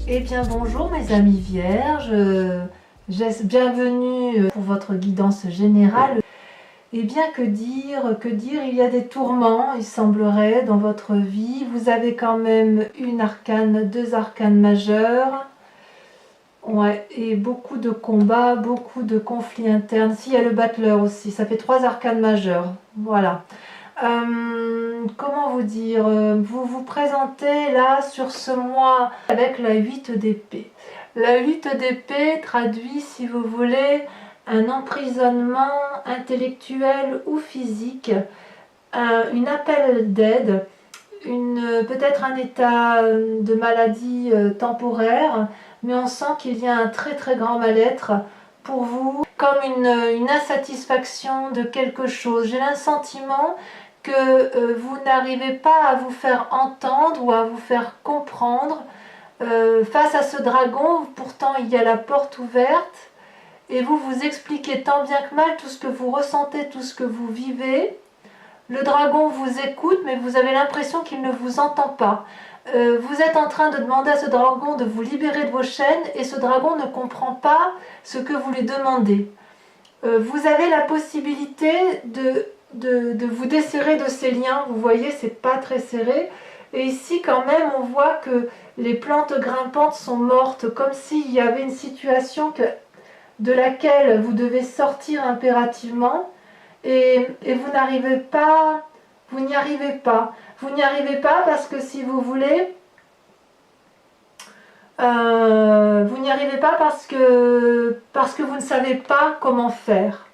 Eh bien bonjour mes amis vierges, bienvenue pour votre guidance générale. Eh bien que dire, il y a des tourments, il semblerait, dans votre vie. Vous avez quand même deux arcanes majeures. Ouais, et beaucoup de combats, beaucoup de conflits internes. Si, il y a le battleur aussi, ça fait 3 arcanes majeures. Voilà. Comment vous dire, vous vous présentez là sur ce mois avec la 8 d'épée. La 8 d'épée traduit, si vous voulez, un emprisonnement intellectuel ou physique, une appel d'aide, peut-être un état de maladie temporaire, mais on sent qu'il y a un très très grand mal-être pour vous, comme une insatisfaction de quelque chose. J'ai le sentiment que vous n'arrivez pas à vous faire entendre ou à vous faire comprendre face à ce dragon. Pourtant il y a la porte ouverte et vous vous expliquez tant bien que mal tout ce que vous ressentez, tout ce que vous vivez. Le dragon vous écoute, mais vous avez l'impression qu'il ne vous entend pas. Vous êtes en train de demander à ce dragon de vous libérer de vos chaînes et ce dragon ne comprend pas ce que vous lui demandez. Vous avez la possibilité de vous desserrer de ces liens. Vous voyez, c'est pas très serré. Et ici, quand même, on voit que les plantes grimpantes sont mortes, comme s'il y avait une situation de laquelle vous devez sortir impérativement. Et vous n'arrivez pas, vous n'y arrivez pas. Vous n'y arrivez pas parce que, si vous voulez, vous n'y arrivez pas parce que vous ne savez pas comment faire.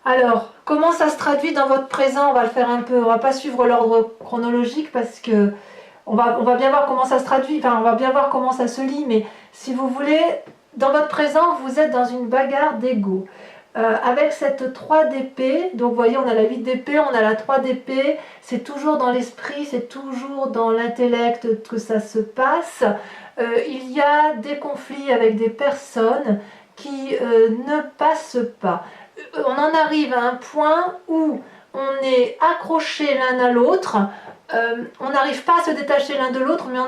Alors, comment ça se traduit dans votre présent? On va le faire un peu, on va pas suivre l'ordre chronologique parce que on va bien voir comment ça se traduit, enfin on va bien voir comment ça se lit, mais si vous voulez, dans votre présent, vous êtes dans une bagarre d'ego. Avec cette 3 d'épée, donc vous voyez, on a la 8 d'épée, on a la 3 d'épée, c'est toujours dans l'esprit, c'est toujours dans l'intellect que ça se passe. Il y a des conflits avec des personnes qui ne passent pas. On en arrive à un point où on est accroché l'un à l'autre, on n'arrive pas à se détacher l'un de l'autre, mais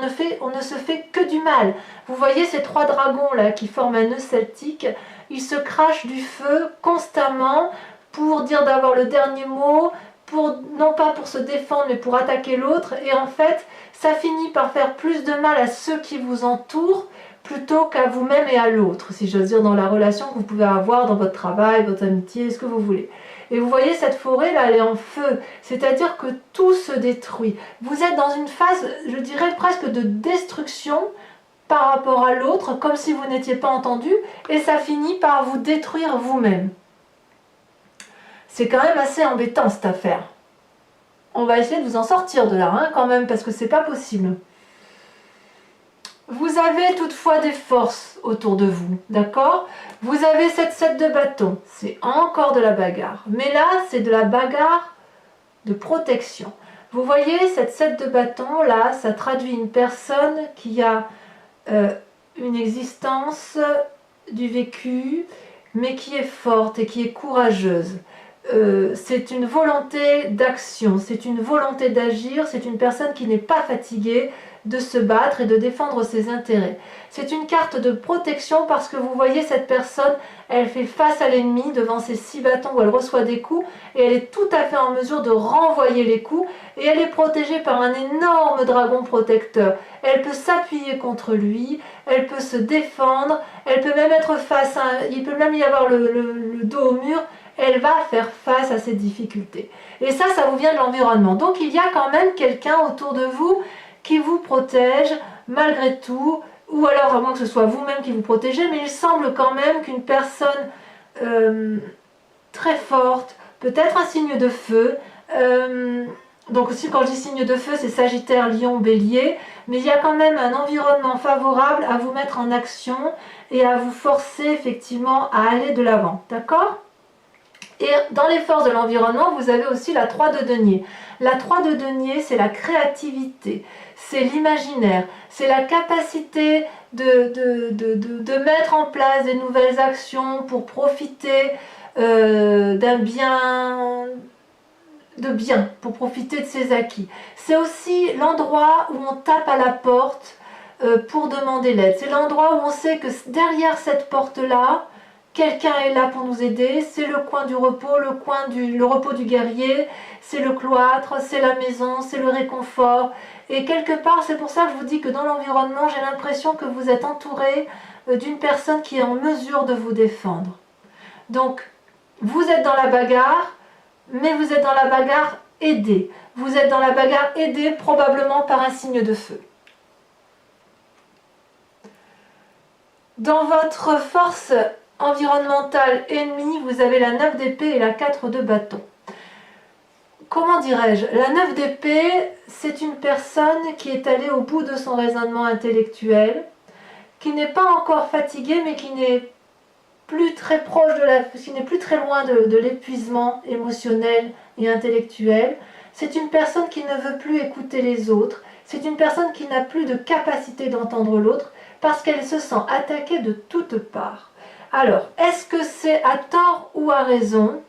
on ne se fait que du mal. Vous voyez ces 3 dragons là qui forment un nœud celtique, ils se crachent du feu constamment pour dire d'avoir le dernier mot, non pas pour se défendre mais pour attaquer l'autre, et en fait ça finit par faire plus de mal à ceux qui vous entourent plutôt qu'à vous-même et à l'autre, si j'ose dire, dans la relation que vous pouvez avoir dans votre travail, votre amitié, ce que vous voulez. Et vous voyez, cette forêt là, elle est en feu, c'est-à-dire que tout se détruit. Vous êtes dans une phase, je dirais presque de destruction par rapport à l'autre, comme si vous n'étiez pas entendu, et ça finit par vous détruire vous-même. C'est quand même assez embêtant cette affaire. On va essayer de vous en sortir de là, hein, quand même, parce que c'est pas possible. Vous avez toutefois des forces autour de vous, d'accord? Vous avez cette 7 de bâton, c'est encore de la bagarre. Mais là, c'est de la bagarre de protection. Vous voyez, cette 7 de bâton, là, ça traduit une personne qui a une existence du vécu, mais qui est forte et qui est courageuse. C'est une volonté d'action, c'est une volonté d'agir, c'est une personne qui n'est pas fatiguée de se battre et de défendre ses intérêts. C'est une carte de protection parce que vous voyez, cette personne, elle fait face à l'ennemi devant ses 6 bâtons où elle reçoit des coups et elle est tout à fait en mesure de renvoyer les coups, et elle est protégée par un énorme dragon protecteur. Elle peut s'appuyer contre lui, elle peut se défendre, elle peut même être face à... il peut même y avoir le dos au mur. Elle va faire face à ces difficultés. Et ça vous vient de l'environnement. Donc il y a quand même quelqu'un autour de vous qui vous protège malgré tout, ou alors à moins que ce soit vous-même qui vous protégez, mais il semble quand même qu'une personne très forte, peut-être un signe de feu, donc aussi quand je dis signe de feu, c'est Sagittaire, Lion, Bélier, mais il y a quand même un environnement favorable à vous mettre en action et à vous forcer effectivement à aller de l'avant, d'accord ? Et dans les forces de l'environnement, vous avez aussi la 3 de denier. La 3 de denier, c'est la créativité, c'est l'imaginaire, c'est la capacité de mettre en place des nouvelles actions pour profiter d'un bien, pour profiter de ses acquis. C'est aussi l'endroit où on tape à la porte pour demander l'aide. C'est l'endroit où on sait que derrière cette porte-là, quelqu'un est là pour nous aider. C'est le coin du repos, le repos du guerrier, c'est le cloître, c'est la maison, c'est le réconfort. Et quelque part, c'est pour ça que je vous dis que dans l'environnement, j'ai l'impression que vous êtes entouré d'une personne qui est en mesure de vous défendre. Donc, vous êtes dans la bagarre, mais vous êtes dans la bagarre aidé. Vous êtes dans la bagarre aidé probablement par un signe de feu. Dans votre force environnementale ennemie, vous avez la 9 d'épée et la 4 de bâton. Comment dirais-je? La 9 d'épée, c'est une personne qui est allée au bout de son raisonnement intellectuel, qui n'est pas encore fatiguée, mais qui n'est plus très proche qui n'est plus très loin de l'épuisement émotionnel et intellectuel. C'est une personne qui ne veut plus écouter les autres. C'est une personne qui n'a plus de capacité d'entendre l'autre parce qu'elle se sent attaquée de toutes parts. Alors, est-ce que c'est à tort ou à raison?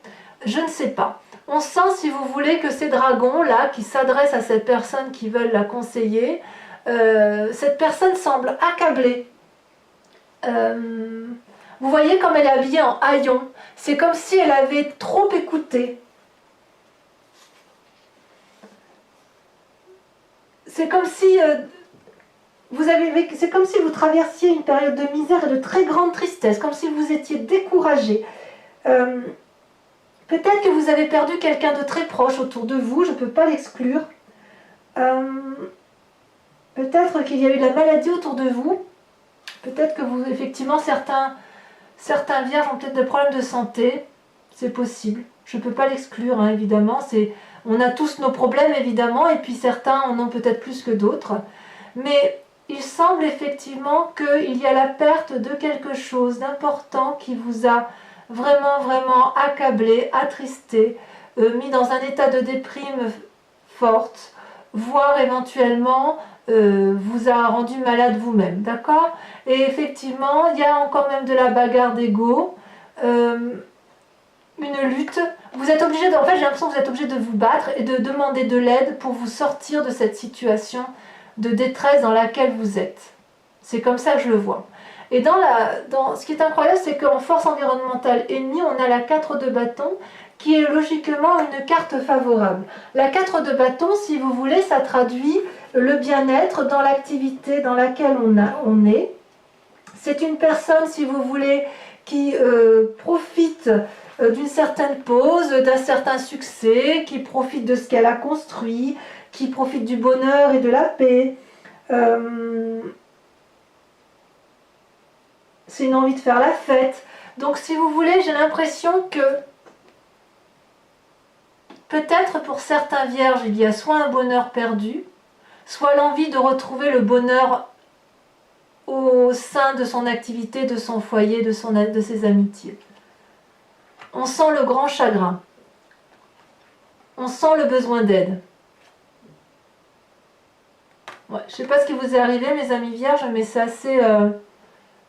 Je ne sais pas. On sent, si vous voulez, que ces dragons-là, qui s'adressent à cette personne qui veulent la conseiller, cette personne semble accablée. Vous voyez comme elle est habillée en haillons. C'est comme si elle avait trop écouté. C'est comme si c'est comme si vous traversiez une période de misère et de très grande tristesse, comme si vous étiez découragé. Peut-être que vous avez perdu quelqu'un de très proche autour de vous, je ne peux pas l'exclure. Peut-être qu'il y a eu de la maladie autour de vous. Peut-être que vous, effectivement, certains vierges ont peut-être des problèmes de santé. C'est possible. Je ne peux pas l'exclure, hein, évidemment. On a tous nos problèmes, évidemment, et puis certains en ont peut-être plus que d'autres. Mais il semble effectivement qu'il y a la perte de quelque chose d'important qui vous a vraiment, vraiment accablé, attristé, mis dans un état de déprime forte, voire éventuellement vous a rendu malade vous-même, d'accord? Et effectivement, il y a encore même de la bagarre d'ego, une lutte. Vous êtes obligé en fait, j'ai l'impression que vous êtes obligé de vous battre et de demander de l'aide pour vous sortir de cette situation de détresse dans laquelle vous êtes. C'est comme ça que je le vois. Et ce qui est incroyable, c'est qu'en force environnementale ennemie, on a la 4 de bâton, qui est logiquement une carte favorable. La 4 de bâton, si vous voulez, ça traduit le bien-être dans l'activité dans laquelle on est. C'est une personne, si vous voulez, qui profite d'une certaine pause, d'un certain succès, qui profite de ce qu'elle a construit, qui profite du bonheur et de la paix. C'est une envie de faire la fête. Donc si vous voulez, j'ai l'impression que peut-être pour certains vierges, il y a soit un bonheur perdu, soit l'envie de retrouver le bonheur au sein de son activité, de son foyer, de ses amitiés. On sent le grand chagrin. On sent le besoin d'aide. Ouais, je ne sais pas ce qui vous est arrivé, mes amis vierges, mais c'est assez...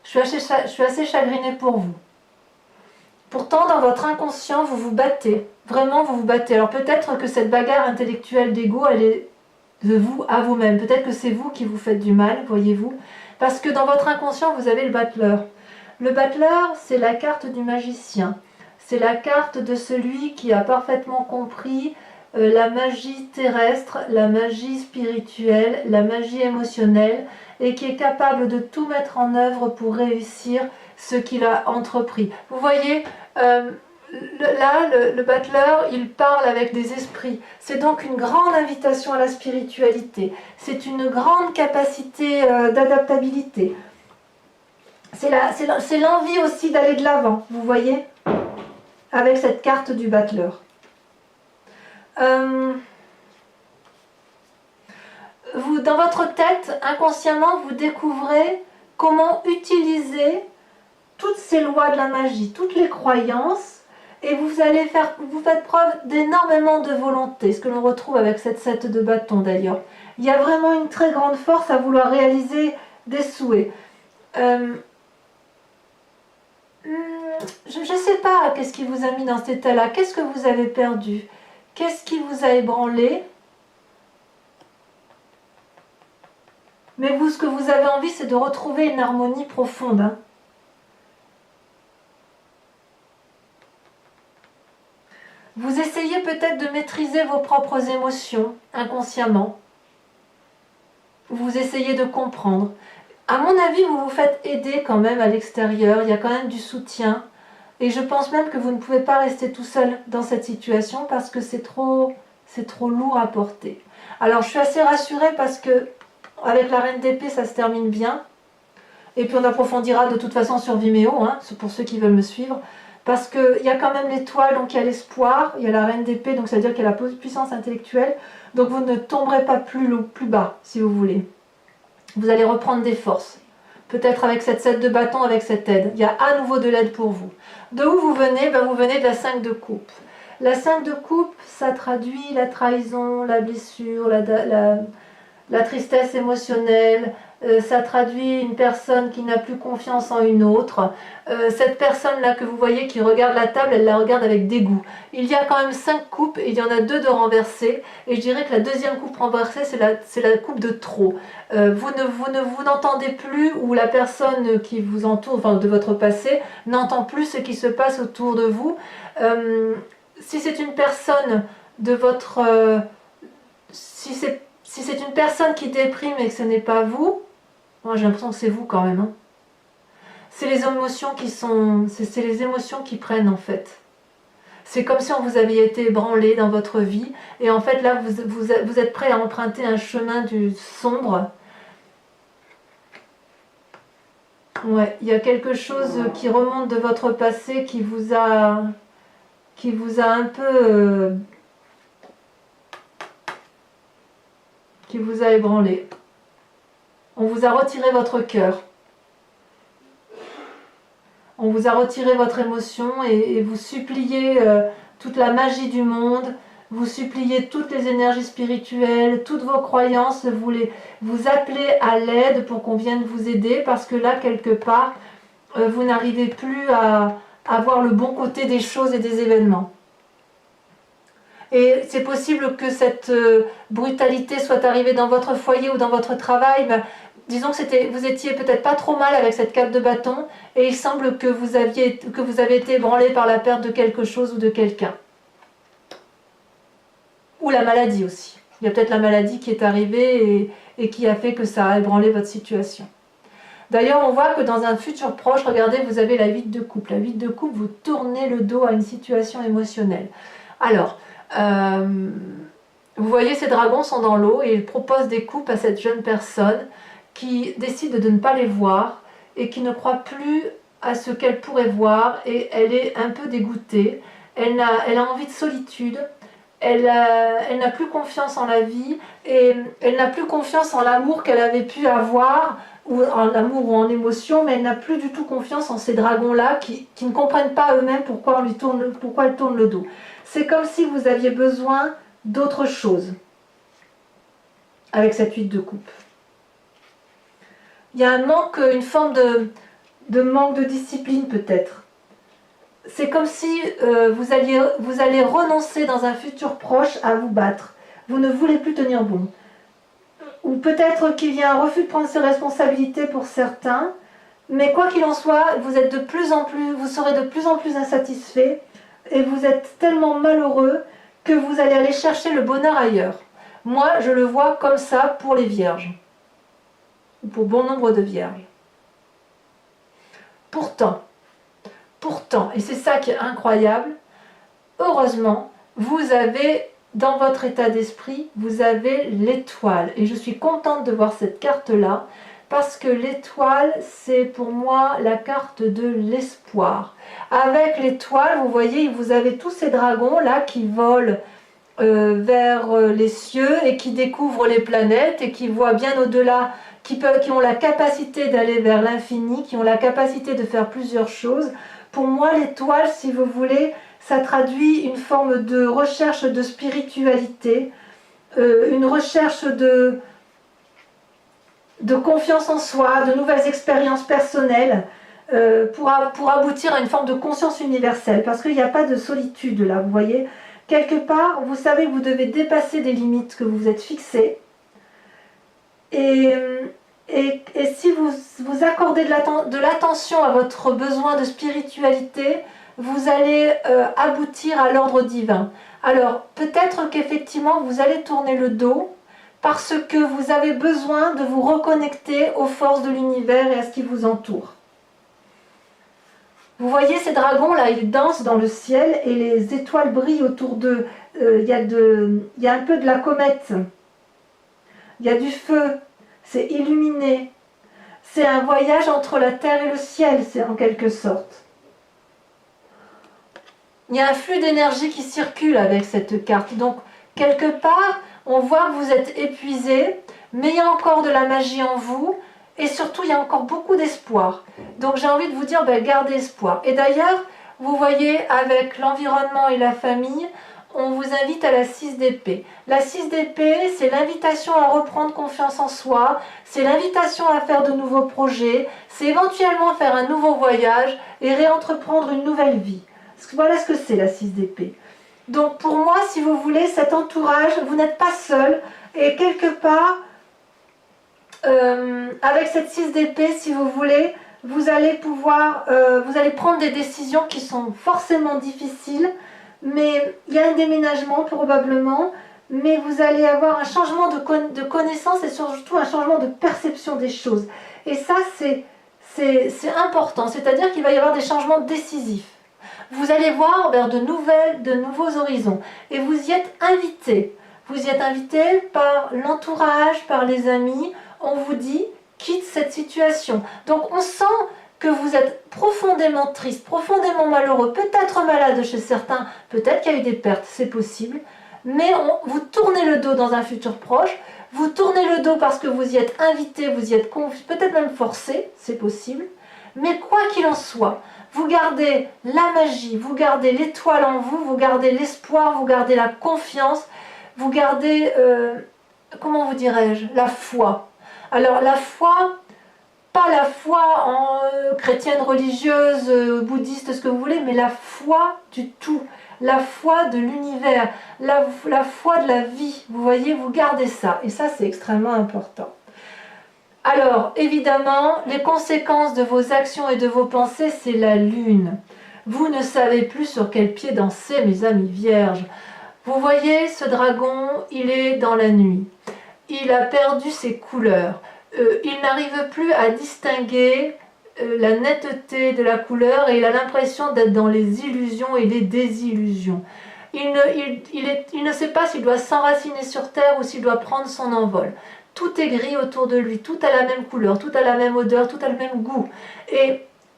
je suis assez chagrinée pour vous. Pourtant, dans votre inconscient, vous vous battez. Vraiment, vous vous battez. Alors peut-être que cette bagarre intellectuelle d'ego, elle est de vous à vous-même. Peut-être que c'est vous qui vous faites du mal, voyez-vous. Parce que dans votre inconscient, vous avez le battleur. Le battleur, c'est la carte du magicien. C'est la carte de celui qui a parfaitement compris la magie terrestre, la magie spirituelle, la magie émotionnelle, et qui est capable de tout mettre en œuvre pour réussir ce qu'il a entrepris. Vous voyez, le battleur, il parle avec des esprits. C'est donc une grande invitation à la spiritualité. C'est une grande capacité d'adaptabilité. C'est l'envie aussi d'aller de l'avant, vous voyez, avec cette carte du battleur. Dans votre tête, inconsciemment, vous découvrez comment utiliser toutes ces lois de la magie, toutes les croyances, et vous faites preuve d'énormément de volonté, ce que l'on retrouve avec cette 7 de bâton d'ailleurs. Il y a vraiment une très grande force à vouloir réaliser des souhaits. Je ne sais pas qu'est-ce qui vous a mis dans cet état-là. Qu'est-ce que vous avez perdu? Qu'est-ce qui vous a ébranlé? Mais vous, ce que vous avez envie, c'est de retrouver une harmonie profonde. Hein. Vous essayez peut-être de maîtriser vos propres émotions inconsciemment. Vous essayez de comprendre. À mon avis, vous vous faites aider quand même à l'extérieur. Il y a quand même du soutien. Et je pense même que vous ne pouvez pas rester tout seul dans cette situation parce que c'est trop lourd à porter. Alors je suis assez rassurée parce que avec la reine d'épée, ça se termine bien. Et puis on approfondira de toute façon sur Vimeo, hein, pour ceux qui veulent me suivre. Parce qu'il y a quand même l'étoile, donc il y a l'espoir, il y a la reine d'épée, donc ça veut dire qu'il y a la puissance intellectuelle. Donc vous ne tomberez pas plus bas, si vous voulez. Vous allez reprendre des forces. Peut-être avec cette 7 de bâton, avec cette aide. Il y a à nouveau de l'aide pour vous. De où vous venez? Vous venez de la 5 de coupe. La 5 de coupe, ça traduit la trahison, la blessure, la tristesse émotionnelle, ça traduit une personne qui n'a plus confiance en une autre. Cette personne-là que vous voyez qui regarde la table, elle la regarde avec dégoût. Il y a quand même 5 coupes et il y en a 2 de renversées. Et je dirais que la deuxième coupe renversée, c'est la coupe de trop. Vous n'entendez plus, ou la personne qui vous entoure, enfin de votre passé, n'entend plus ce qui se passe autour de vous. Si c'est une personne de votre... si c'est une personne qui déprime et que ce n'est pas vous, moi j'ai l'impression que c'est vous quand même. Hein. C'est les émotions qui sont... C'est les émotions qui prennent en fait. C'est comme si on vous avait été ébranlé dans votre vie. Et en fait là, vous êtes prêt à emprunter un chemin du sombre. Ouais, il y a quelque chose qui remonte de votre passé qui vous a un peu... qui vous a ébranlé. On vous a retiré votre cœur. On vous a retiré votre émotion et vous suppliez toute la magie du monde, vous suppliez toutes les énergies spirituelles, toutes vos croyances, vous appelez à l'aide pour qu'on vienne vous aider parce que là, quelque part, vous n'arrivez plus à voir le bon côté des choses et des événements. Et c'est possible que cette brutalité soit arrivée dans votre foyer ou dans votre travail. Disons que vous étiez peut-être pas trop mal avec cette 4 de bâton et il semble que vous avez été ébranlé par la perte de quelque chose ou de quelqu'un. Ou la maladie aussi. Il y a peut-être la maladie qui est arrivée et qui a fait que ça a ébranlé votre situation. D'ailleurs, on voit que dans un futur proche, regardez, vous avez la 8 de coupe. La 8 de coupe, vous tournez le dos à une situation émotionnelle. Alors, vous voyez, ces dragons sont dans l'eau et ils proposent des coupes à cette jeune personne qui décide de ne pas les voir et qui ne croit plus à ce qu'elle pourrait voir et elle est un peu dégoûtée. Elle a envie de solitude, elle n'a plus confiance en la vie et elle n'a plus confiance en l'amour qu'elle avait pu avoir, ou en amour ou en émotion, mais elle n'a plus du tout confiance en ces dragons-là qui ne comprennent pas eux-mêmes pourquoi elle tourne le dos. C'est comme si vous aviez besoin d'autre chose avec cette 8 de coupe. Il y a un manque, une forme de manque de discipline peut-être. C'est comme si vous allez renoncer dans un futur proche à vous battre. Vous ne voulez plus tenir bon. Ou peut-être qu'il y a un refus de prendre ses responsabilités pour certains. Mais quoi qu'il en soit, vous serez de plus en plus insatisfait. Et vous êtes tellement malheureux que vous allez aller chercher le bonheur ailleurs. Moi, je le vois comme ça pour les vierges. Ou pour bon nombre de vierges. Pourtant, et c'est ça qui est incroyable, heureusement, vous avez, dans votre état d'esprit, vous avez l'étoile. Et je suis contente de voir cette carte-là, parce que l'étoile, c'est pour moi la carte de l'espoir. Avec l'étoile, vous voyez, vous avez tous ces dragons-là qui volent vers les cieux et qui découvrent les planètes et qui voient bien au-delà, qui ont la capacité d'aller vers l'infini, qui ont la capacité de faire plusieurs choses. Pour moi, l'étoile, si vous voulez, ça traduit une forme de recherche de spiritualité, une recherche de confiance en soi, de nouvelles expériences personnelles, pour aboutir à une forme de conscience universelle, parce qu'il n'y a pas de solitude là, vous voyez. Quelque part, vous savez que vous devez dépasser des limites que vous vous êtes fixées, et Et si vous accordez de l'attention à votre besoin de spiritualité, vous allez aboutir à l'ordre divin. Alors, peut-être qu'effectivement, vous allez tourner le dos parce que vous avez besoin de vous reconnecter aux forces de l'univers et à ce qui vous entoure. Vous voyez ces dragons-là, ils dansent dans le ciel et les étoiles brillent autour d'eux. Il y a un peu de la comète. Il y a du feu. C'est illuminé. C'est un voyage entre la terre et le ciel, c'est en quelque sorte. Il y a un flux d'énergie qui circule avec cette carte. Donc, quelque part, on voit que vous êtes épuisé, mais il y a encore de la magie en vous. Et surtout, il y a encore beaucoup d'espoir. Donc j'ai envie de vous dire, gardez espoir. Et d'ailleurs, vous voyez, avec l'environnement et la famille, on vous invite à la 6 d'épée. La 6 d'épée, c'est l'invitation à reprendre confiance en soi, c'est l'invitation à faire de nouveaux projets, c'est éventuellement faire un nouveau voyage et réentreprendre une nouvelle vie. Voilà ce que c'est la 6 d'épée. Donc pour moi, si vous voulez, cet entourage, vous n'êtes pas seul. Et quelque part, avec cette 6 d'épée, si vous voulez, vous allez prendre des décisions qui sont forcément difficiles, mais il y a un déménagement probablement, mais vous allez avoir un changement de connaissance et surtout un changement de perception des choses. Et ça, c'est important, c'est-à-dire qu'il va y avoir des changements décisifs. Vous allez voir vers de nouveaux horizons, et vous y êtes invité. Vous y êtes invité par l'entourage, par les amis. On vous dit, quitte cette situation. Donc on sent que vous êtes profondément triste, profondément malheureux, peut-être malade chez certains, peut-être qu'il y a eu des pertes, c'est possible, mais vous tournez le dos dans un futur proche, vous tournez le dos parce que vous y êtes invité, vous y êtes peut-être même forcé, c'est possible, mais quoi qu'il en soit, vous gardez la magie, vous gardez l'étoile en vous, vous gardez l'espoir, vous gardez la confiance, vous gardez, comment vous dirais-je, la foi. Alors la foi, pas la foi en chrétienne, religieuse, bouddhiste, ce que vous voulez, mais la foi du tout, la foi de l'univers, la foi de la vie. Vous voyez, vous gardez ça, et ça c'est extrêmement important. Alors, évidemment, les conséquences de vos actions et de vos pensées, c'est la lune. Vous ne savez plus sur quel pied danser, mes amis vierges. Vous voyez, ce dragon, il est dans la nuit. Il a perdu ses couleurs. Il n'arrive plus à distinguer la netteté de la couleur et il a l'impression d'être dans les illusions et les désillusions. Il ne sait pas s'il doit s'enraciner sur terre ou s'il doit prendre son envol. Tout est gris autour de lui, tout a la même couleur, tout a la même odeur, tout a le même goût.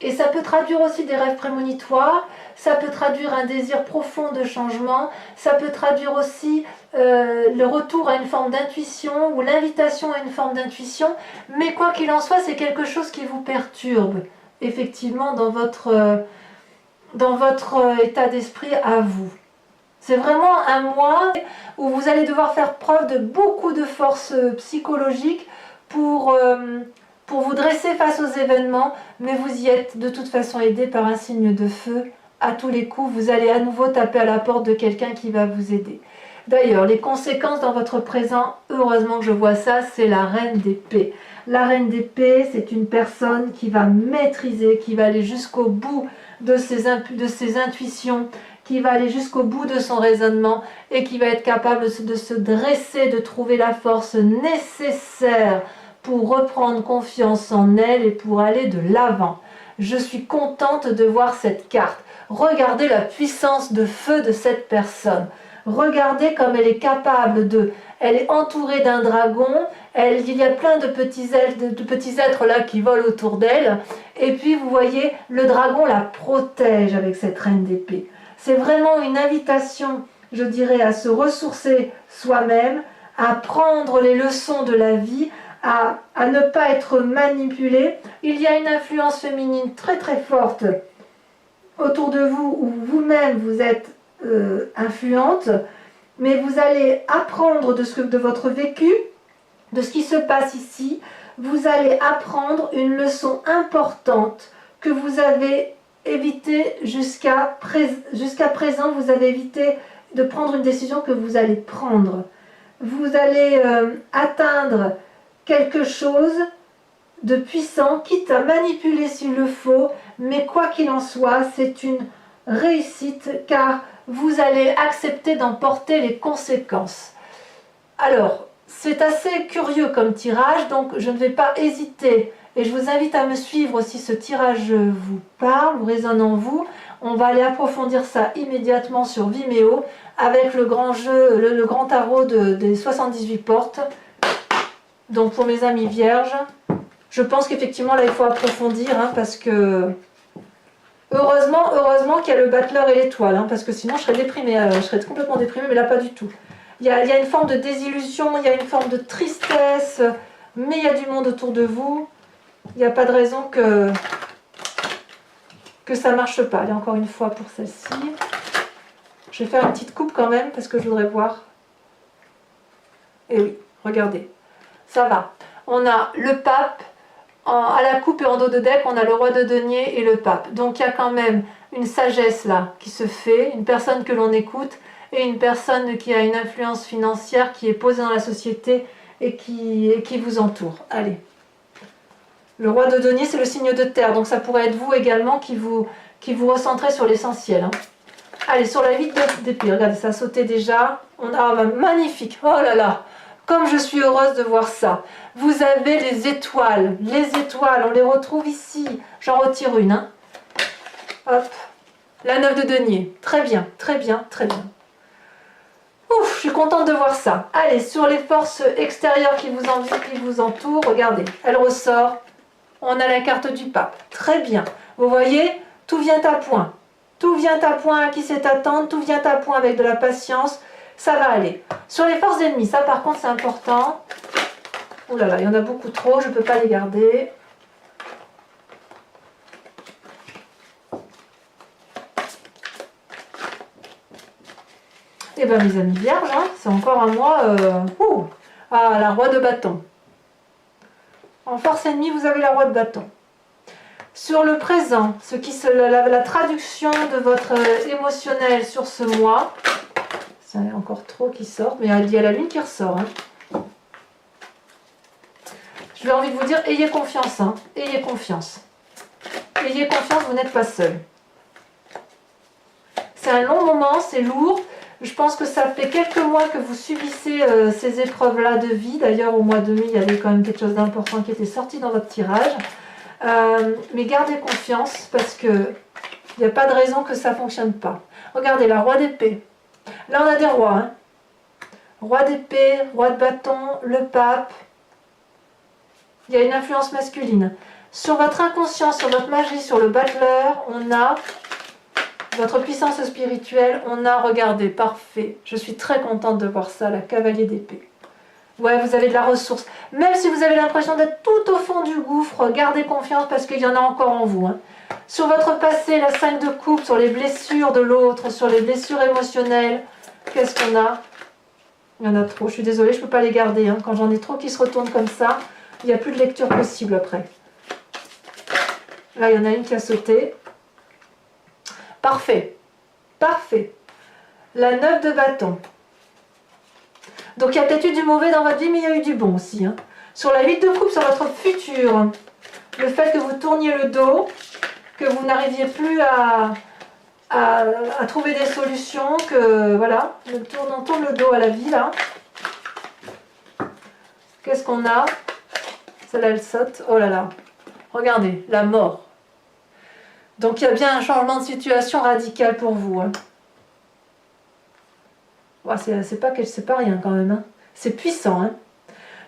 Et ça peut traduire aussi des rêves prémonitoires, ça peut traduire un désir profond de changement, ça peut traduire aussi le retour à une forme d'intuition ou l'invitation à une forme d'intuition, mais quoi qu'il en soit, c'est quelque chose qui vous perturbe, effectivement, dans votre état d'esprit à vous. C'est vraiment un mois où vous allez devoir faire preuve de beaucoup de force psychologique pour vous dresser face aux événements, mais vous y êtes de toute façon aidé par un signe de feu. À tous les coups, vous allez à nouveau taper à la porte de quelqu'un qui va vous aider. D'ailleurs, les conséquences dans votre présent, heureusement que je vois ça, c'est la reine d'épée. La reine d'épée, c'est une personne qui va maîtriser, qui va aller jusqu'au bout de ses intuitions, qui va aller jusqu'au bout de son raisonnement et qui va être capable de se dresser, de trouver la force nécessaire pour reprendre confiance en elle et pour aller de l'avant. Je suis contente de voir cette carte. Regardez la puissance de feu de cette personne. Regardez comme elle est capable de... Elle est entourée d'un dragon, il y a plein de petits êtres là qui volent autour d'elle. Et puis vous voyez, le dragon la protège avec cette reine d'épée. C'est vraiment une invitation, je dirais, à se ressourcer soi-même, à prendre les leçons de la vie, à ne pas être manipulé. Il y a une influence féminine très très forte autour de vous, où vous-même vous êtes influente, mais vous allez apprendre de votre vécu, de ce qui se passe ici. Vous allez apprendre une leçon importante que vous avez évité jusqu'à présent. Vous avez évité de prendre une décision que vous allez prendre. Vous allez atteindre quelque chose de puissant, quitte à manipuler s'il le faut, mais quoi qu'il en soit, c'est une réussite car vous allez accepter d'en porter les conséquences. Alors, c'est assez curieux comme tirage, donc je ne vais pas hésiter et je vous invite à me suivre si ce tirage vous parle ou résonne en vous. On va aller approfondir ça immédiatement sur Vimeo avec le grand jeu, le grand tarot des 78 portes. Donc pour mes amis vierges, je pense qu'effectivement là il faut approfondir hein, parce que heureusement qu'il y a le battleur et l'étoile hein, parce que sinon je serais déprimée, je serais complètement déprimée, mais là pas du tout. Il y a une forme de désillusion, il y a une forme de tristesse, mais il y a du monde autour de vous. Il n'y a pas de raison que ça ne marche pas. Allez, encore une fois pour celle-ci. Je vais faire une petite coupe quand même parce que je voudrais voir. Et oui, regardez. Ça va. On a le pape, à la coupe et en dos de deck, on a le roi de denier et le pape. Donc il y a quand même une sagesse là qui se fait, une personne que l'on écoute et une personne qui a une influence financière qui est posée dans la société et qui vous entoure. Allez. Le roi de denier, c'est le signe de terre, donc ça pourrait être vous également qui vous recentrez sur l'essentiel. Hein. Allez, sur la 8 d'épée, regardez, ça a sauté déjà. On a magnifique, oh là là, comme je suis heureuse de voir ça. Vous avez les étoiles, on les retrouve ici. J'en retire une. Hein. Hop, la 9 de denier, très bien, très bien, très bien. Ouf, je suis contente de voir ça. Allez, sur les forces extérieures qui vous entourent, regardez, elle ressort. On a la carte du pape. Très bien. Vous voyez, tout vient à point. Tout vient à point à qui sait attendre. Tout vient à point avec de la patience. Ça va aller. Sur les forces ennemies, ça par contre c'est important. Ouh là là, il y en a beaucoup trop. Je ne peux pas les garder. Eh bien mes amis vierges, hein, c'est encore à moi. Ah, la roi de bâton. En force ennemie, vous avez la roi de bâton. Sur le présent, la traduction de votre émotionnel sur ce mois, c'est encore trop qui sort, mais il y a la lune qui ressort. Hein. J'ai envie de vous dire, ayez confiance. Hein, ayez confiance. Ayez confiance, vous n'êtes pas seul. C'est un long moment, c'est lourd. Je pense que ça fait quelques mois que vous subissez ces épreuves-là de vie. D'ailleurs, au mois de mai, il y avait quand même quelque chose d'important qui était sorti dans votre tirage. Mais gardez confiance parce qu'il n'y a pas de raison que ça ne fonctionne pas. Regardez, la roi d'épée. Là, on a des rois. Hein. Roi d'épée, roi de bâton, le pape. Il y a une influence masculine. Sur votre inconscient, sur votre magie, sur le battleur, on a... Votre puissance spirituelle, on a regardé, parfait. Je suis très contente de voir ça, la cavalier d'épée. Ouais, vous avez de la ressource. Même si vous avez l'impression d'être tout au fond du gouffre, gardez confiance parce qu'il y en a encore en vous. Hein. Sur votre passé, la 5 de coupe, sur les blessures de l'autre, sur les blessures émotionnelles, qu'est-ce qu'on a? Il y en a trop, je suis désolée, je ne peux pas les garder. Hein. Quand j'en ai trop qui se retournent comme ça, il n'y a plus de lecture possible après. Là, il y en a une qui a sauté. Parfait, parfait. La 9 de bâton. Donc il y a peut-être eu du mauvais dans votre vie, mais il y a eu du bon aussi. Hein. Sur la 8 de coupe, sur votre futur, le fait que vous tourniez le dos, que vous n'arriviez plus à trouver des solutions, que voilà, on tourne le dos à la vie là. Qu'est-ce qu'on a? Celle-là, elle saute. Oh là là. Regardez, la mort. Donc il y a bien un changement de situation radical pour vous. Hein. Ouais, c'est pas rien quand même. Hein. C'est puissant. Hein.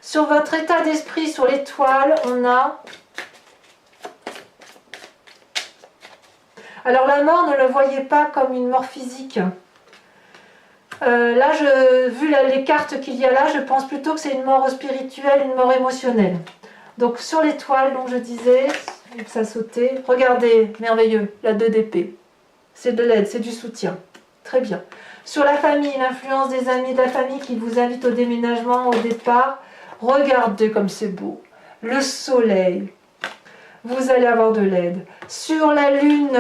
Sur votre état d'esprit, sur l'étoile, on a... Alors la mort, ne le voyez pas comme une mort physique. Là, vu les cartes qu'il y a là, je pense plutôt que c'est une mort spirituelle, une mort émotionnelle. Donc sur l'étoile, dont je disais... ça sautait. Regardez, merveilleux, la 2 d'épée. C'est de l'aide, c'est du soutien. Très bien. Sur la famille, l'influence des amis de la famille qui vous invitent au déménagement, au départ. Regardez comme c'est beau. Le soleil. Vous allez avoir de l'aide. Sur la lune,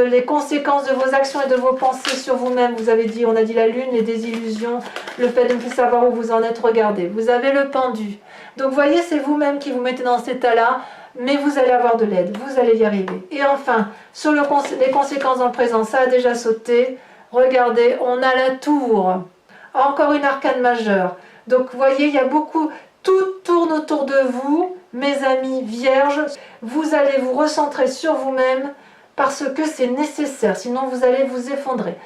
les conséquences de vos actions et de vos pensées sur vous-même. Vous avez dit, on a dit la lune, les désillusions, le fait de ne plus savoir où vous en êtes. Regardez, vous avez le pendu. Donc vous voyez, c'est vous-même qui vous mettez dans cet état-là, mais vous allez avoir de l'aide, vous allez y arriver. Et enfin, sur les conséquences dans le présent, ça a déjà sauté. Regardez, on a la tour, encore une arcane majeure. Donc vous voyez, il y a beaucoup, tout tourne autour de vous, mes amis vierges. Vous allez vous recentrer sur vous-même parce que c'est nécessaire, sinon vous allez vous effondrer.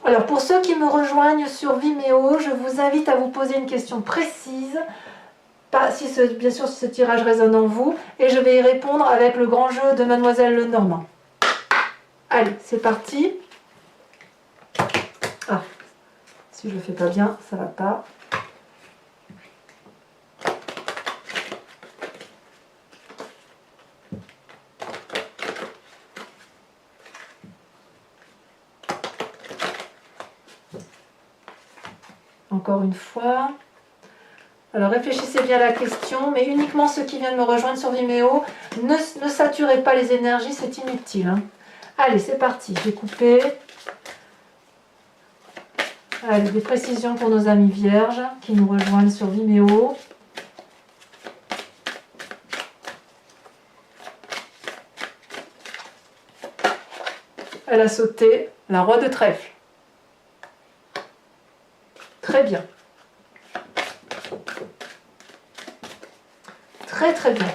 Alors pour ceux qui me rejoignent sur Vimeo, je vous invite à vous poser une question précise, bien sûr si ce tirage résonne en vous, et je vais y répondre avec le grand jeu de Mademoiselle Lenormand. Allez, c'est parti. Ah, si je le fais pas bien, ça va pas. Encore une fois. Alors réfléchissez bien à la question, mais uniquement ceux qui viennent me rejoindre sur Vimeo, ne saturez pas les énergies, c'est inutile. Hein. Allez, c'est parti, j'ai coupé. Allez, des précisions pour nos amis vierges qui nous rejoignent sur Vimeo. Elle a sauté la roi de trèfle. Très bien. Très très bien.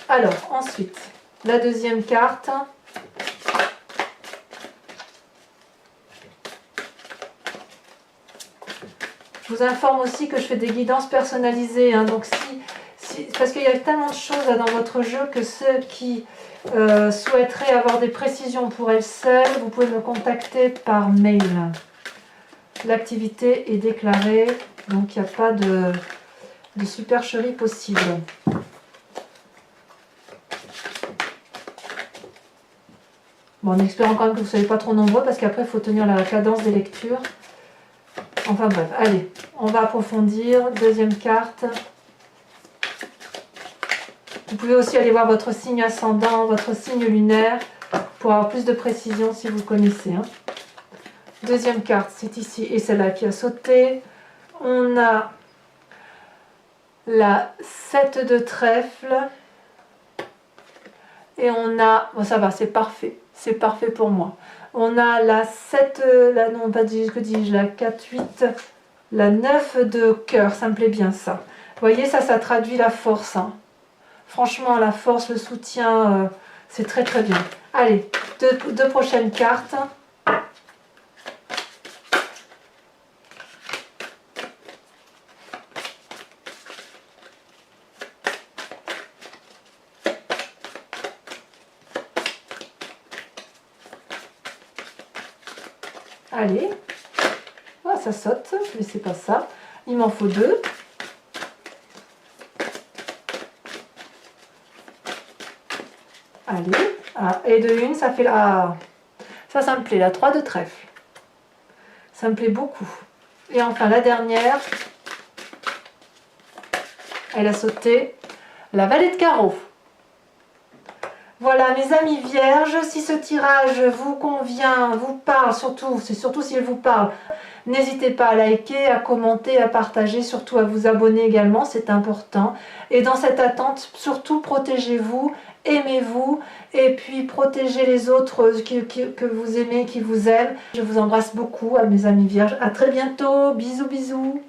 Alors, ensuite, la deuxième carte. Je vous informe aussi que je fais des guidances personnalisées. Hein, donc parce qu'il y a tellement de choses là, dans votre jeu que ceux qui souhaiteraient avoir des précisions pour elles seules, vous pouvez me contacter par mail. L'activité est déclarée, donc il n'y a pas de supercherie possible. Bon, en espérant quand même que vous ne soyez pas trop nombreux, parce qu'après il faut tenir la cadence des lectures. Enfin bref, allez, on va approfondir. Deuxième carte. Vous pouvez aussi aller voir votre signe ascendant, votre signe lunaire, pour avoir plus de précision si vous connaissez. Hein. Deuxième carte, c'est ici, et celle-là qui a sauté. On a la 7 de trèfle. Et on a, bon ça va, c'est parfait pour moi. On a la 7, non pas que dis-je, la 4, 8, la 9 de cœur, ça me plaît bien ça. Vous voyez, ça traduit la force. Hein. Franchement, la force, le soutien, c'est très très bien. Allez, deux prochaines cartes. Allez, ah, ça saute, mais c'est pas ça. Il m'en faut 2. Allez, ah, et de une, ça fait la... Ah, ça me plaît, la 3 de trèfle. Ça me plaît beaucoup. Et enfin, la dernière, elle a sauté la vallée de carreaux. Voilà mes amis vierges, si ce tirage vous convient, vous parle, c'est surtout s'il vous parle, n'hésitez pas à liker, à commenter, à partager, surtout à vous abonner également, c'est important. Et dans cette attente, surtout protégez-vous, aimez-vous, et puis protégez les autres que vous aimez, qui vous aiment. Je vous embrasse beaucoup à mes amis vierges, à très bientôt, bisous bisous.